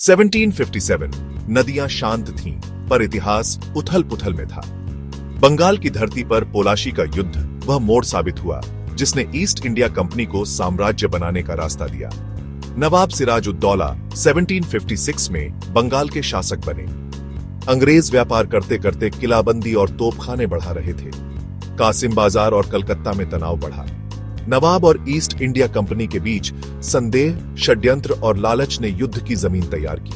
1757 नदियां शांत थीं, पर इतिहास उथल पुथल में था। बंगाल की धरती पर पोलाशी का युद्ध वह मोड़ साबित हुआ जिसने ईस्ट इंडिया कंपनी को साम्राज्य बनाने का रास्ता दिया। नवाब सिराजुद्दौला 1756 में बंगाल के शासक बने। अंग्रेज व्यापार करते करते किलाबंदी और तोपखाने बढ़ा रहे थे। कासिम बाजार और कलकत्ता में तनाव बढ़ा। नवाब और ईस्ट इंडिया कंपनी के बीच संदेह, षड्यंत्र और लालच ने युद्ध की जमीन तैयार की।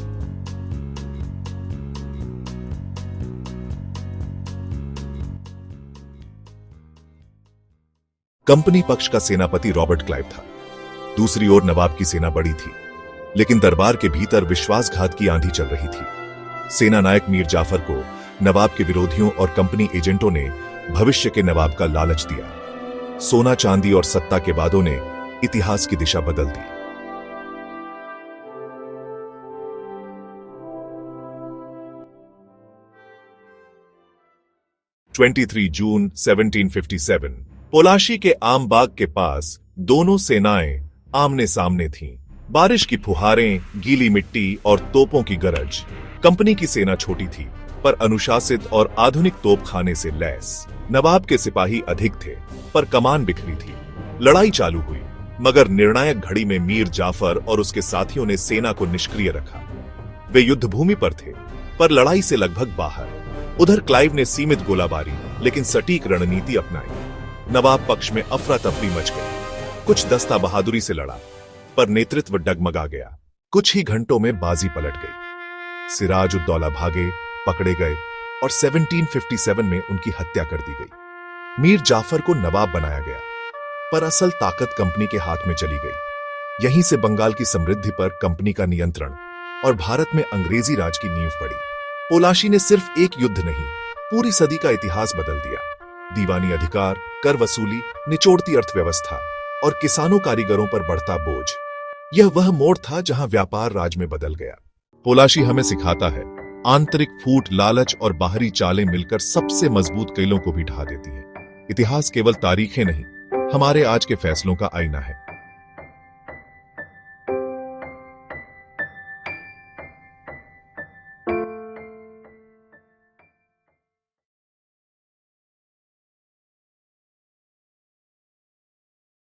कंपनी पक्ष का सेनापति रॉबर्ट क्लाइव था। दूसरी ओर नवाब की सेना बड़ी थी, लेकिन दरबार के भीतर विश्वासघात की आंधी चल रही थी। सेना नायक मीर जाफर को नवाब के विरोधियों और कंपनी एजेंटों ने भविष्य के नवाब का लालच दिया। सोना, चांदी और सत्ता के वादों ने इतिहास की दिशा बदल दी। जून 1757 पोलाशी के आम बाग के पास दोनों सेनाएं आमने सामने थीं। बारिश की फुहारें, गीली मिट्टी और तोपों की गरज। कंपनी की सेना छोटी थी, पर अनुशासित और आधुनिक तोपखाने से लैस। नवाब के सिपाही अधिक थे, पर कमान बिखरी थी। लड़ाई चालू हुई, मगर निर्णायक घड़ी में मीर जाफर और उसके साथियों ने सेना को निष्क्रिय रखा। वे युद्ध भूमि पर थे, पर लड़ाई से लगभग बाहर। उधर क्लाइव ने सीमित गोलाबारी लेकिन सटीक रणनीति अपनाई। नवाब पक्ष में अफरा तफरी मच गई। कुछ दस्ता बहादुरी से लड़ा, पर नेतृत्व डगमगा गया। कुछ ही घंटों में बाजी पलट गई। सिराजुद्दौला भागे, पकड़े गए और 1757 में उनकी हत्या कर दी गई। मीर जाफर को नवाब बनाया गया, पर असल ताकत कंपनी के हाथ में चली गई। यहीं से बंगाल की समृद्धि पर कंपनी का नियंत्रण और भारत में अंग्रेजी राज की नींव पड़ी। पोलाशी ने सिर्फ एक युद्ध नहीं, पूरी सदी का इतिहास बदल दिया। दीवानी अधिकार, कर वसूली, निचोड़ती अर्थव्यवस्था और किसानों कारीगरों पर बढ़ता बोझ, यह वह मोड़ था जहां व्यापार राज में बदल गया। पोलाशी हमें सिखाता है, आंतरिक फूट, लालच और बाहरी चालें मिलकर सबसे मजबूत किलों को भी ढा देती है। इतिहास केवल तारीखें नहीं, हमारे आज के फैसलों का आईना है।